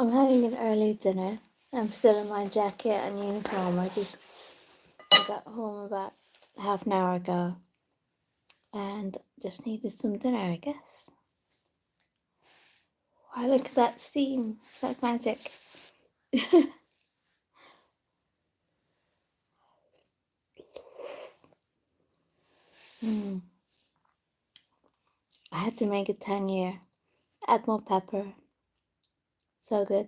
I'm having an early dinner. I'm still in my jacket and uniform. I got home about half an hour ago and just needed some dinner, I guess. Wow, look at that steam. It's like magic. I had to make it tangier. Add more pepper. So good.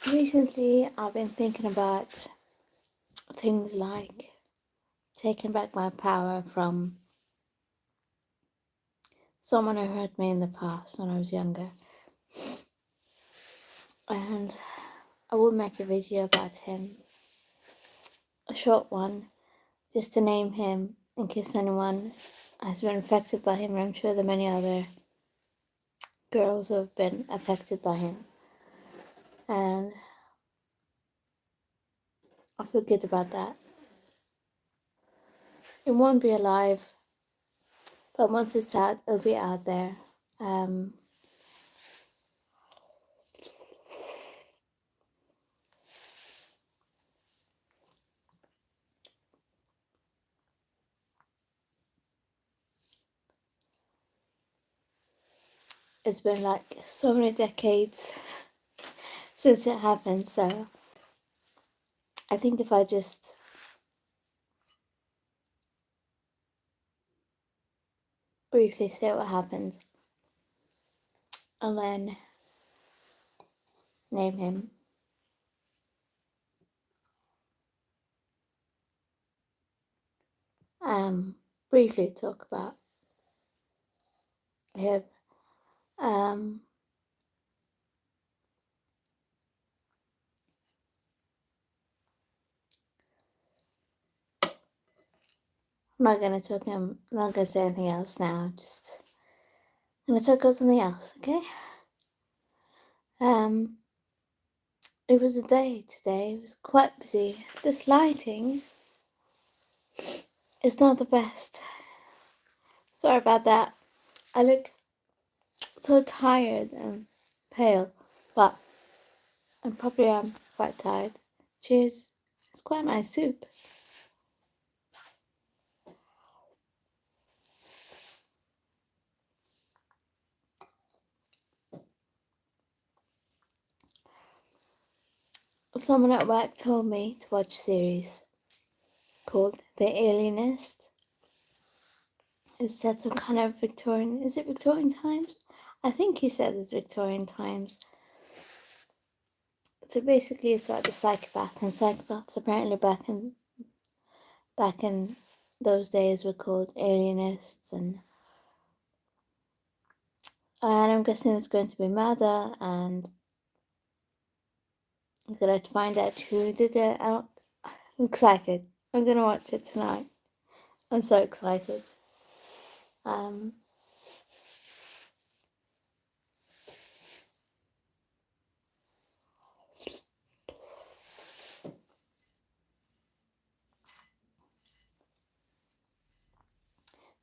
Recently, I've been thinking about things like taking back my power from someone who hurt me in the past when I was younger. And I will make a video about him, a short one, just to name him in case anyone has been affected by him. I'm sure there are many other girls who have been affected by him. And I feel good about that. It won't be alive, but once it's out, it'll be out there. It's been like so many decades since it happened, so I think if I just briefly say what happened and then name him. Briefly talk about him. I'm not gonna talk him. I'm not gonna say anything else now. Just gonna talk about something else, okay? It was a day today. It was quite busy. This lighting is not the best. Sorry about that. I look so tired and pale, but I probably am quite tired. Cheers. It's quite nice soup. Someone at work told me to watch a series called The Alienist. It's set to kind of Victorian. Is it Victorian times? I think he said it's Victorian times. So basically, it's like the psychopath, and psychopaths apparently back in those days were called alienists, and I'm guessing it's going to be murder, and I'm gonna find out who did it. I'm excited. I'm gonna watch it tonight. I'm so excited.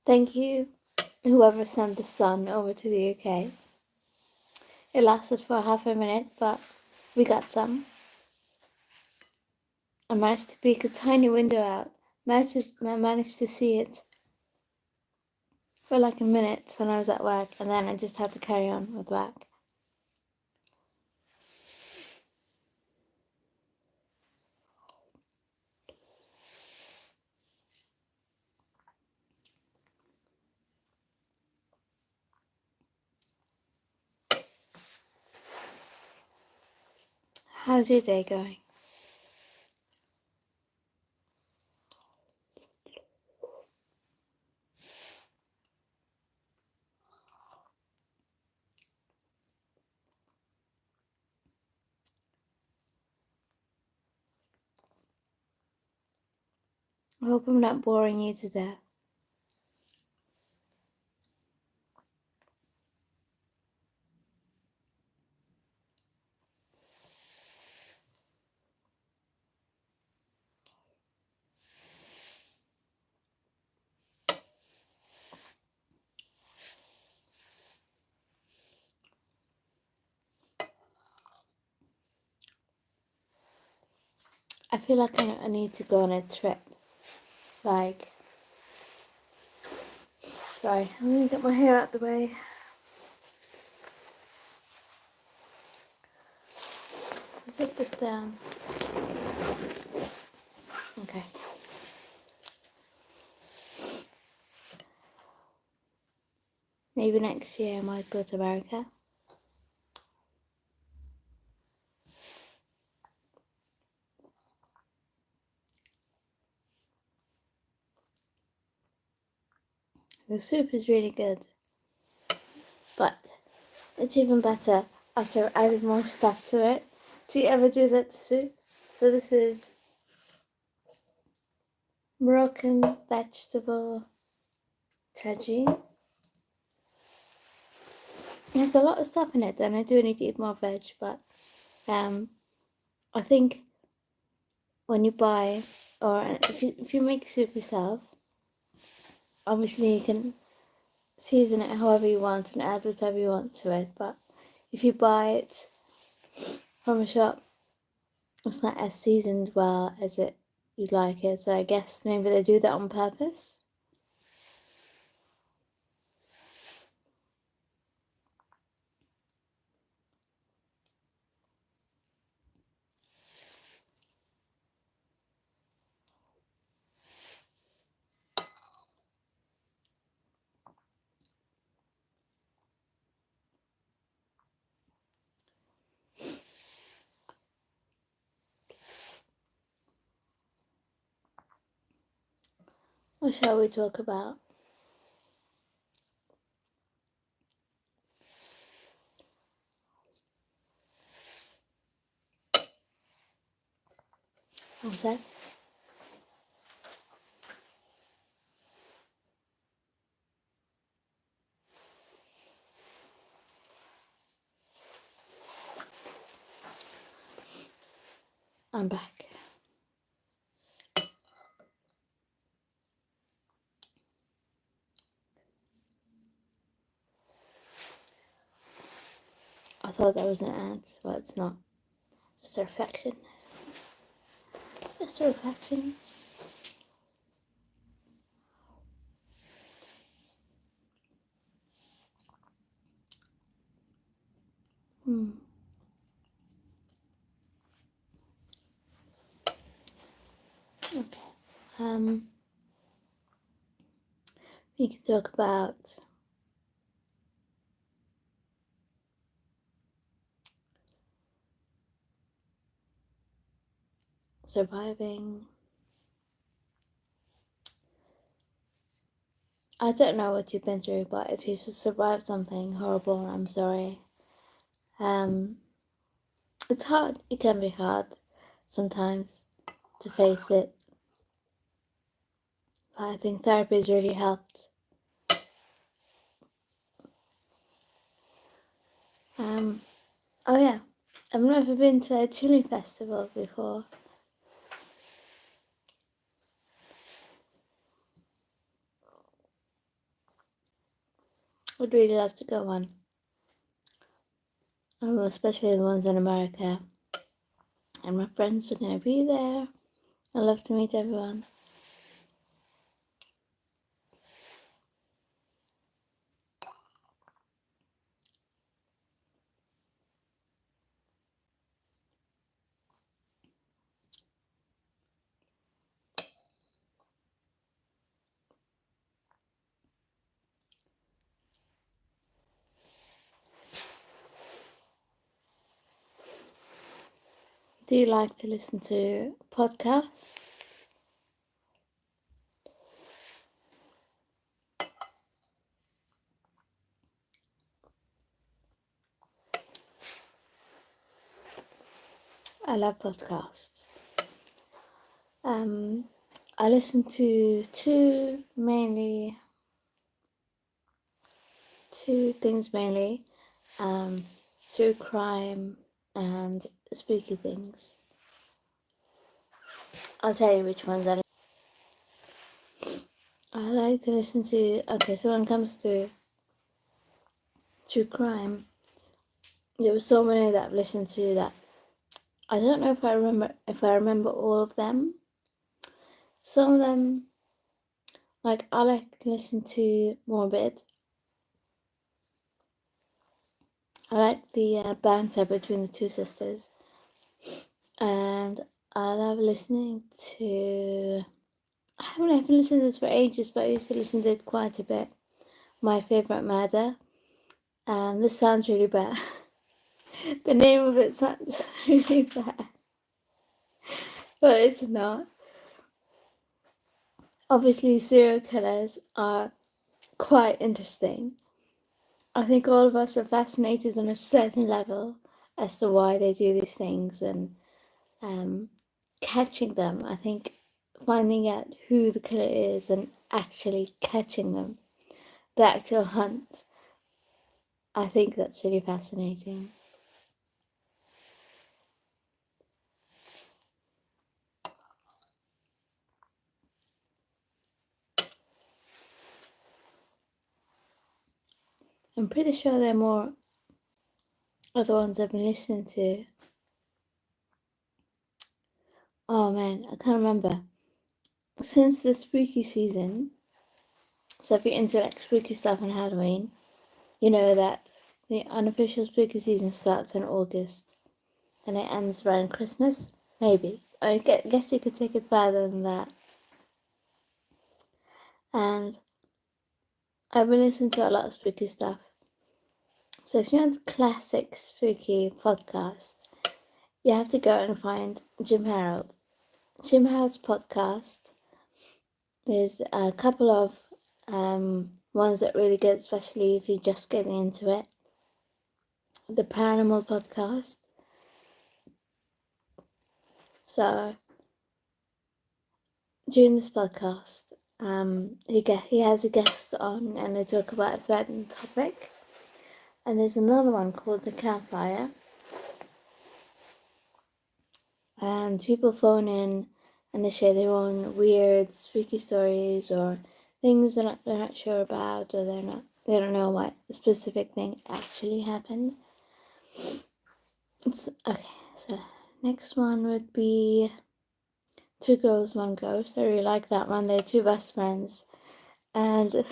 Thank you, whoever sent the sun over to the UK. It lasted for half a minute, but we got some. I managed to peek a tiny window out. I managed to see it for like a minute when I was at work, and then I just had to carry on with work. How's your day going? I hope I'm not boring you to death. I feel like I need to go on a trip. Like, sorry, I'm gonna get my hair out the way. Zip this down. Okay. Maybe next year I might go to America. The soup is really good, but it's even better after I've added more stuff to it. Do you ever do that to soup? So this is Moroccan vegetable tagine. There's a lot of stuff in it, and I do need to eat more veg, but I think when you buy, or if you make soup yourself, obviously you can season it however you want and add whatever you want to it, but if you buy it from a shop, it's not as seasoned well as you'd like it, so I guess maybe they do that on purpose. What shall we talk about? One sec. I'm back. I thought that was an ad, but it's not. Just a reflection. Just a reflection. Okay. We could talk about surviving. I don't know what you've been through, but if you've survived something horrible, I'm sorry. It's hard. It can be hard sometimes to face it. But I think therapy has really helped. Oh yeah, I've never been to a chili festival before. Would really love to go one. Especially the ones in America. And my friends are going to be there. I love to meet everyone. Do you like to listen to podcasts? I love podcasts. I listen to two things mainly, true crime and spooky things. I'll tell you which ones I like to listen to. Okay, so when it comes to true crime, there were so many that I've listened to that I don't know if I remember all of them. Some of them, like I like to listen to Morbid. I like the banter between the two sisters, and I love listening to. I haven't listened to this for ages, but I used to listen to it quite a bit. My Favorite Murder. This sounds really bad. The name of it sounds really bad, but it's not. Obviously, serial killers are quite interesting. I think all of us are fascinated on a certain level as to why they do these things and catching them. I think finding out who the killer is and actually catching them, the actual hunt, I think that's really fascinating. I'm pretty sure there are more other ones I've been listening to. Oh man, I can't remember. Since the spooky season, so if you're into like spooky stuff on Halloween, you know that the unofficial spooky season starts in August and it ends around Christmas. Maybe. I guess you could take it further than that. And I've been listening to a lot of spooky stuff. So if you want classic spooky podcast, you have to go and find Jim Harold. Jim Harold's podcast is a couple of ones that are really good, especially if you're just getting into it. The Paranormal Podcast. So during this podcast, he has a guest on and they talk about a certain topic. And there's another one called The Campfire. And people phone in and they share their own weird, spooky stories or things they're not sure about, or they don't know what specific thing actually happened. Okay, so next one would be Two Girls, One Ghost. I really like that one. They're two best friends, and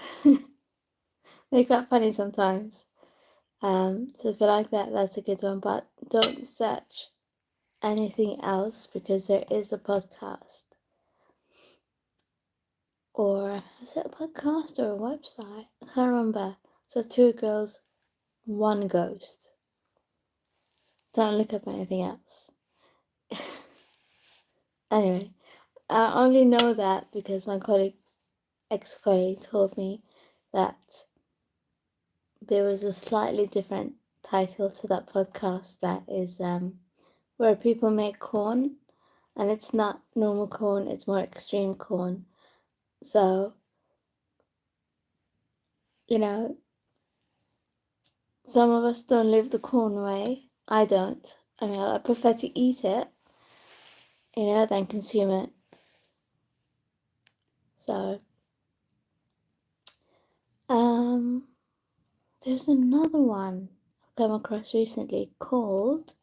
they're quite funny sometimes. So if you like that, that's a good one. But don't search anything else because there is a podcast. Or is it a podcast or a website? I can't remember. So Two Girls, One Ghost. Don't look up anything else. Anyway, I only know that because my ex-colleague told me that there was a slightly different title to that podcast that is where people make corn, and it's not normal corn, it's more extreme corn. So, you know, some of us don't live the corn way. I don't. I mean, I prefer to eat it, than consume it. So, there's another one I've come across recently called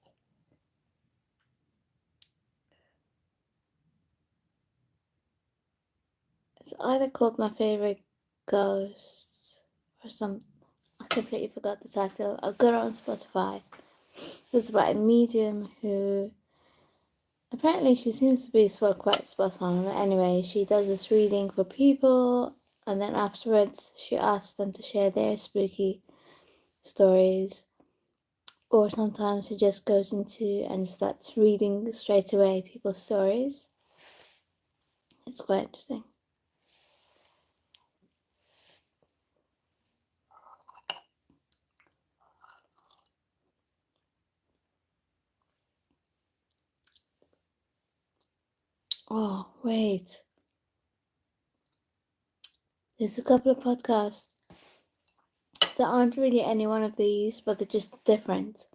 it's either called My Favorite Ghosts or some. I completely forgot the title. I've got it on Spotify. It's about a medium who apparently she seems to be quite spot on. Anyway, she does this reading for people, and then afterwards she asks them to share their spooky stories. Or sometimes she just goes into and starts reading straight away people's stories. It's quite interesting. Oh, wait. There's a couple of podcasts that aren't really any one of these, but they're just different.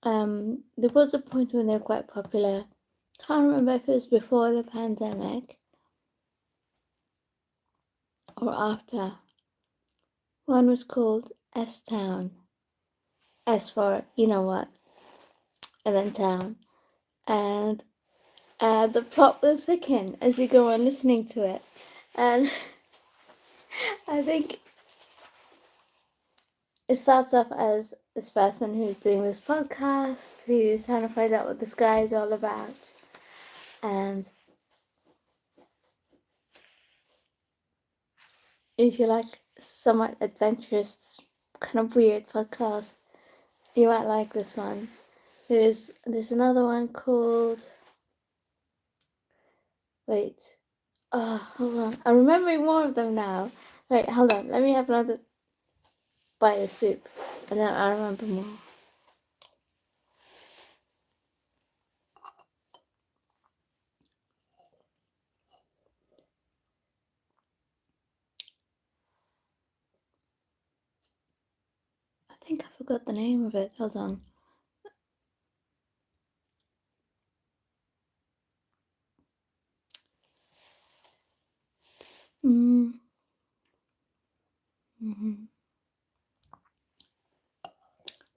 There was a point when they were quite popular. Can't remember if it was before the pandemic or after. One was called S Town. S for you know what, and then town. And the plot will thicken as you go on listening to it. And I think it starts off as this person who's doing this podcast, who's trying to find out what this guy is all about. And if you like somewhat adventurous, kind of weird podcast, you might like this one. There's another one called, wait, oh, hold on, I'm remembering more of them now. Wait, hold on, let me have another bite of soup, and then I'll remember more. I think I forgot the name of it, hold on.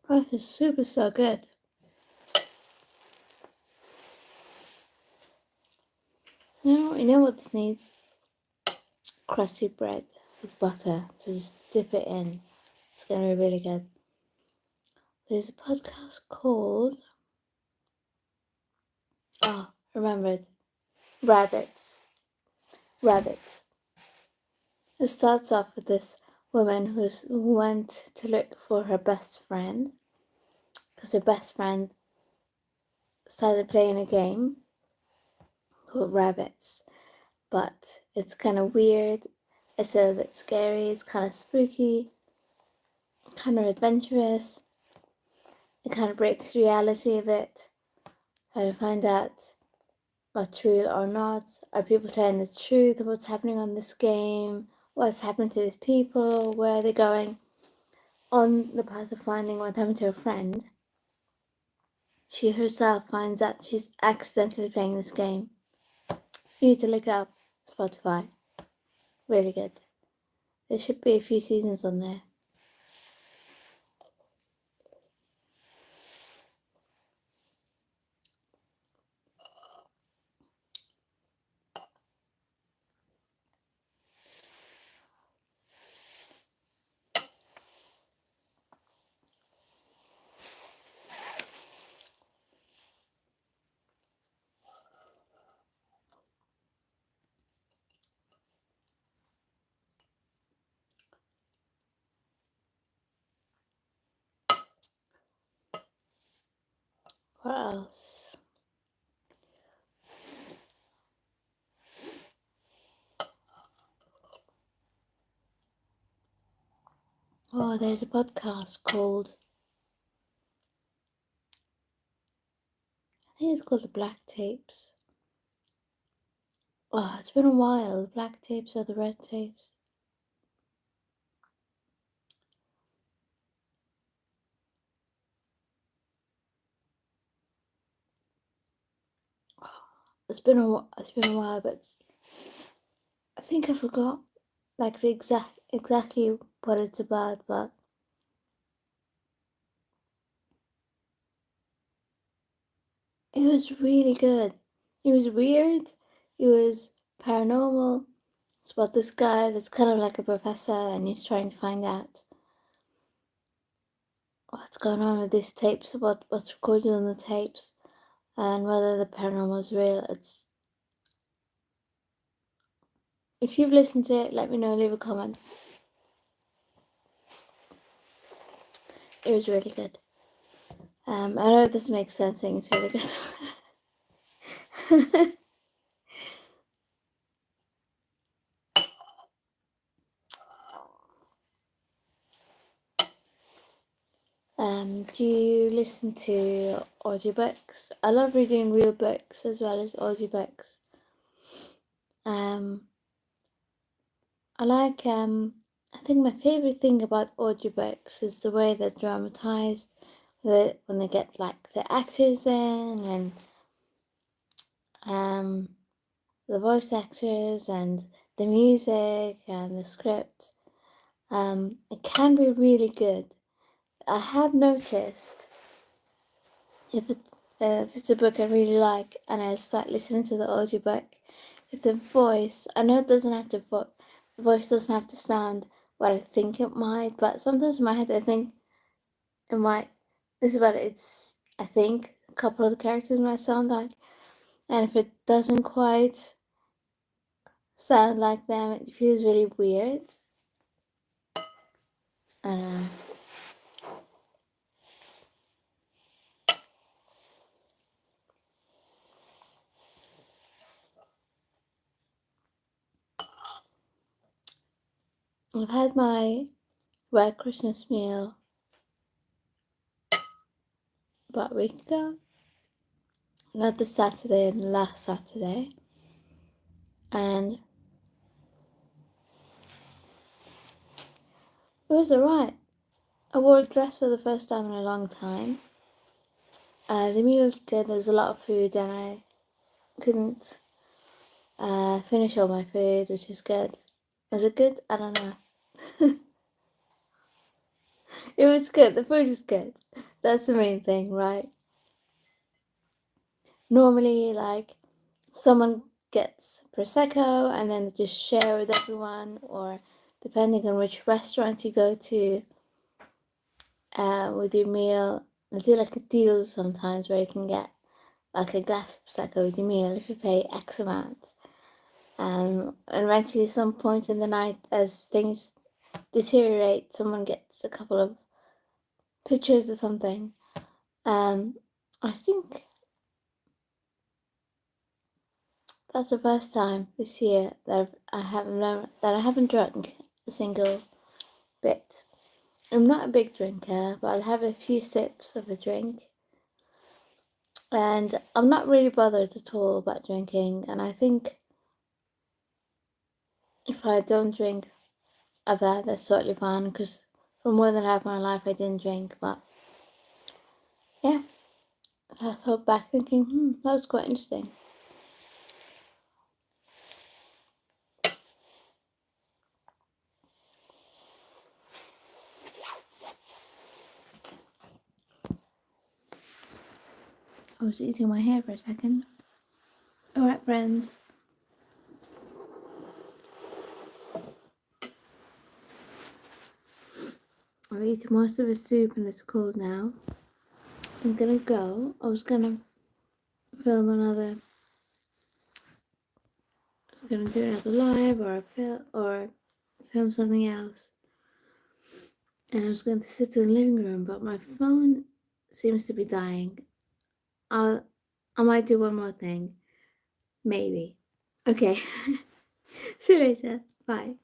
Oh, this soup is so good. You know what this needs? Crusty bread with butter to just dip it in. It's gonna be really good. There's a podcast called, oh, remembered, Rabbits. Rabbits. It starts off with this woman who went to look for her best friend because her best friend started playing a game called Rabbits, but it's kind of weird. It's a little bit scary. It's kind of spooky, kind of adventurous. It kind of breaks reality a bit. How to find out what's real or not. Are people telling the truth of what's happening on this game? What's happened to these people? Where are they going? On the path of finding what happened to her friend, she herself finds out she's accidentally playing this game. You need to look up Spotify. Really good. There should be a few seasons on there. What else? Oh, there's a podcast called, I think it's called The Black Tapes. Oh, it's been a while. The Black Tapes or the Red Tapes? It's been a while, but I think I forgot like the exactly what it's about, but it was really good. It was weird. It was paranormal. It's about this guy that's kind of like a professor, and he's trying to find out what's going on with these tapes, about what's recorded on the tapes, and whether the paranormal is real. It's, if you've listened to it, let me know. Leave a comment. It was really good. I know this makes sense. Saying it's really good. Do you listen to audiobooks? I love reading real books as well as audiobooks. I think my favorite thing about audiobooks is the way they're dramatized, when they get like the actors in and the voice actors and the music and the script. It can be really good. I have noticed if it's a book I really like and I start listening to the audiobook, if the voice, I know it doesn't have to, the voice doesn't have to sound what I think it might, but sometimes in my head I think it might, this is what I think a couple of the characters might sound like, and if it doesn't quite sound like them, it feels really weird. I don't know. I've had my red Christmas meal about a week ago. Not this Saturday and last Saturday. And it was alright. I wore a dress for the first time in a long time. The meal was good. There was a lot of food and I couldn't finish all my food, which is good. Is it good? I don't know. It was good. The food was good. That's the main thing, right? Normally, like, someone gets Prosecco and then they just share with everyone, or depending on which restaurant you go to with your meal, they do like a deal sometimes where you can get like a glass of Prosecco with your meal if you pay X amount. And eventually, some point in the night, as things deteriorate, someone gets a couple of pictures or something. I think that's the first time this year that I haven't drunk a single bit. I'm not a big drinker, but I'll have a few sips of a drink. And I'm not really bothered at all about drinking. And I think if I don't drink ever, that's totally fine. Because for more than half my life, I didn't drink. But yeah, I thought back thinking, that was quite interesting. I was eating my hair for a second. Alright, friends. I've eaten most of the soup and it's cold now. I'm gonna go. I was gonna film another. I was gonna do another live or film something else. And I was going to sit in the living room, but my phone seems to be dying. I might do one more thing. Maybe. Okay. See you later. Bye.